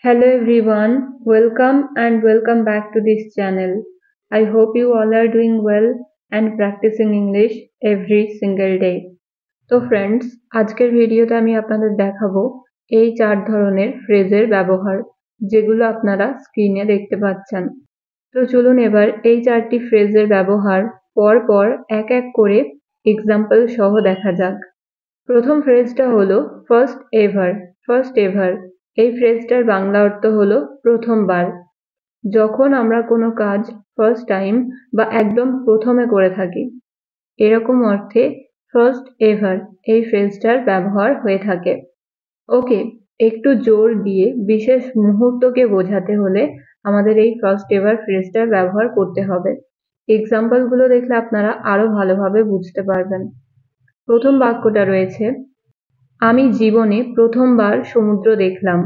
Hello everyone, welcome back to this channel. I hope you all are doing well and practicing English every single day. তো friends, আজকের ভিডিওতে আমি আপনাদের দেখাবো এই চার ধরনের ফ্রেজের ব্যবহার যেগুলো আপনারা স্ক্রিনে দেখতে পাচ্ছেন। তো চলুন এবার এই চারটি ফ্রেজের ব্যবহার পর পর এক এক করে এক্সাম্পল সহ দেখা যাক। প্রথম ফ্রেজটা হলো ফার্স্ট এভার। এই ফ্রেজটার বাংলা অর্থ হলো প্রথমবার। যখন আমরা কোনো কাজ ফার্স্ট টাইম বা একদম প্রথমে করে থাকি, এরকম অর্থে ফার্স্ট এভার এই ফ্রেজটার ব্যবহার হয়ে থাকে। ওকে, একটু জোর দিয়ে বিশেষ মুহূর্তকে বোঝাতে হলে আমাদের এই ফার্স্ট এভার ফ্রেজটার ব্যবহার করতে হবে। এক্সাম্পলগুলো দেখলে আপনারা আরো ভালোভাবে বুঝতে পারবেন। প্রথম বাক্যটা রয়েছে, আমি জীবনে প্রথমবার সমুদ্র দেখলাম।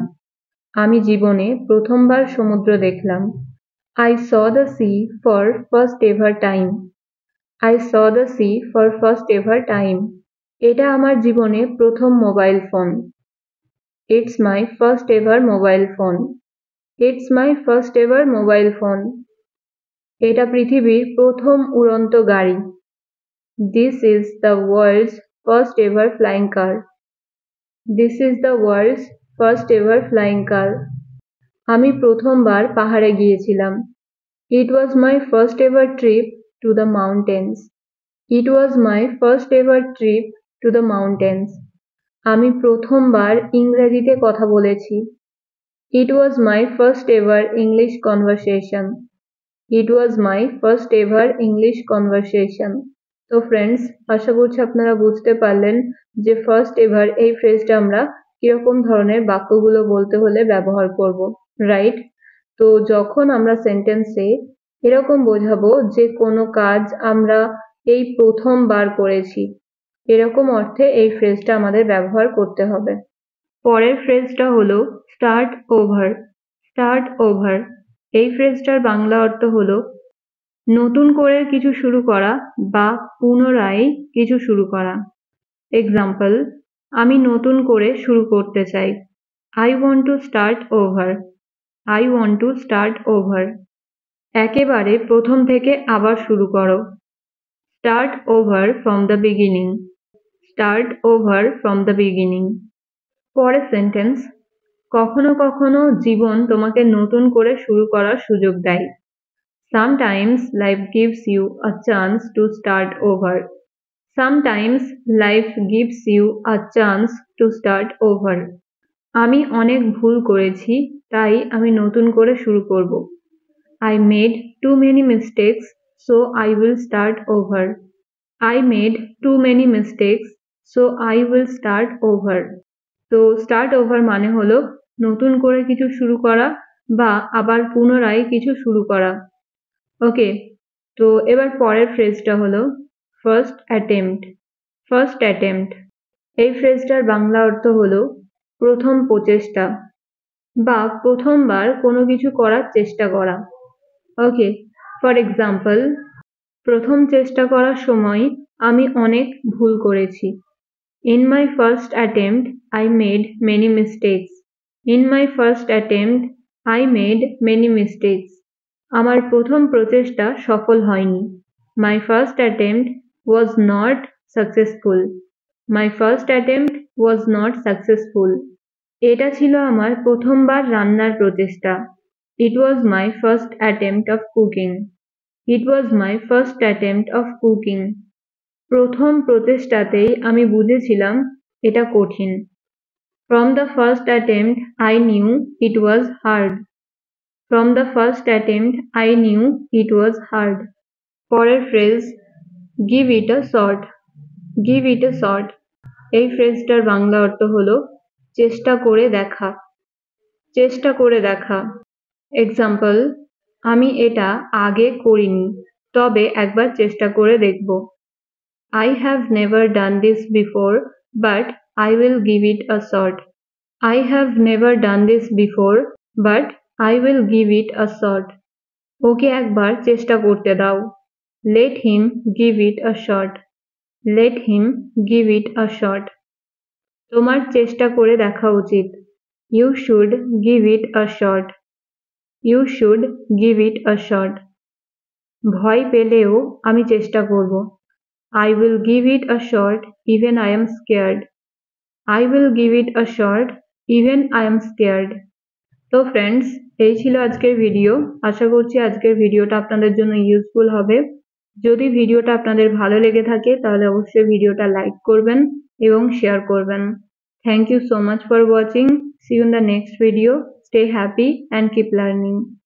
আমি জীবনে প্রথমবার সমুদ্র দেখলাম। I saw the sea for first ever time. I saw the sea for first ever time. এটা আমার জীবনে প্রথম mobile phone. It's my first ever mobile phone. It's my first ever mobile phone. এটা পৃথিবীর প্রথম উড়ন্ত গাড়ি। This is the world's first ever flying car. This is the world's first ever flying car. আমি প্রথমবার পাহাড়ে গিয়েছিলাম। It was my first ever trip to the mountains. It was my first ever trip to the mountains. আমি প্রথমবার ইংরেজিতে কথা বলেছি। It was my first ever English conversation. It was my first ever English conversation. তো friends, আশা করছি আপনারা বুঝতে পারলেন যে ফার্স্ট এভার এই ফ্রেজটা আমরা কিরকম ধরনের বাক্যগুলো বলতে হলে ব্যবহার করব, রাইট? তো যখন আমরা সেন্টেন্সে এরকম বোঝাবো যে কোনো কাজ আমরা এই প্রথমবার করেছি, এরকম অর্থে এই ফ্রেজটা আমাদের ব্যবহার করতে হবে। পরের ফ্রেজটা হলো স্টার্ট ওভার। এই ফ্রেজটার বাংলা অর্থ হলো নতুন করে কিছু শুরু করা বা পুনরায় কিছু শুরু করা। এক্সাম্পল, আমি নতুন করে শুরু করতে চাই। I want to start over. I want to start over. একেবারে প্রথম থেকে আবার শুরু করো। Start over from the beginning. Start over from the beginning. পরের সেন্টেন্স, কখনো কখনো জীবন তোমাকে নতুন করে শুরু করার সুযোগ দেয়। Sometimes life gives you a chance to start over. Sometimes life gives you a chance to start over. আমি অনেক ভুল করেছি, তাই আমি নতুন করে শুরু করব। I made too many mistakes, so I will start over. I made too many mistakes, so I will start over. তো স্টার্ট ওভার মানে হলো নতুন করে কিছু শুরু করা বা আবার পুনরায় কিছু শুরু করা। ওকে, তো এবার পরের ফ্রেজটা হলো ফার্স্ট অ্যাটেম্পট। এই ফ্রেজটার বাংলা অর্থ হলো প্রথম প্রচেষ্টা বা প্রথমবার কোনো কিছু করার চেষ্টা করা। ওকে, ফর এক্সাম্পল, প্রথম চেষ্টা করার সময় আমি অনেক ভুল করেছি। In my first attempt, I made many mistakes. In my first attempt, I made many mistakes. আমার প্রথম প্রচেষ্টা সফল হয়নি। My first attempt was not successful. My first attempt was not successful. এটা ছিল আমার প্রথমবার রান্নার প্রচেষ্টা। It was my first attempt of cooking. It was my first attempt of cooking. প্রথম প্রচেষ্টাতেই আমি বুঝেছিলাম এটা কঠিন। From the first attempt, I knew it was hard. From the first attempt, I knew it was hard. পরের phrase, give it a shot. Give it a shot. এই ফ্রেজটার বাংলা অর্থ হলো চেষ্টা করে দেখা। চেষ্টা করে দেখা। এক্সাম্পল, আমি এটা আগে করিনি, তবে একবার চেষ্টা করে দেখব। I have never done this before, but I will give it a shot. I have never done this before, but I will give it a shot. ওকে একবার চেষ্টা করতে দাও। Let him give it a shot. Let him give it a shot. তোমার চেষ্টা করে দেখা উচিত। You should give it a shot. You should give it a shot. ভয় পেলেও আমি চেষ্টা করব। I will give it a shot even I am scared. I will give it a shot even I am scared. তো friends, এই ছিল আজকের video. আশা করছি আজকের ভিডিওটা আপনাদের জন্য ইউজফুল হবে। যদি ভিডিওটা আপনাদের ভালো লেগে থাকে তাহলে অবশ্যই ভিডিওটা লাইক করবেন এবং শেয়ার করবেন। Thank you so much for watching. See you in the next video. Stay happy and keep learning.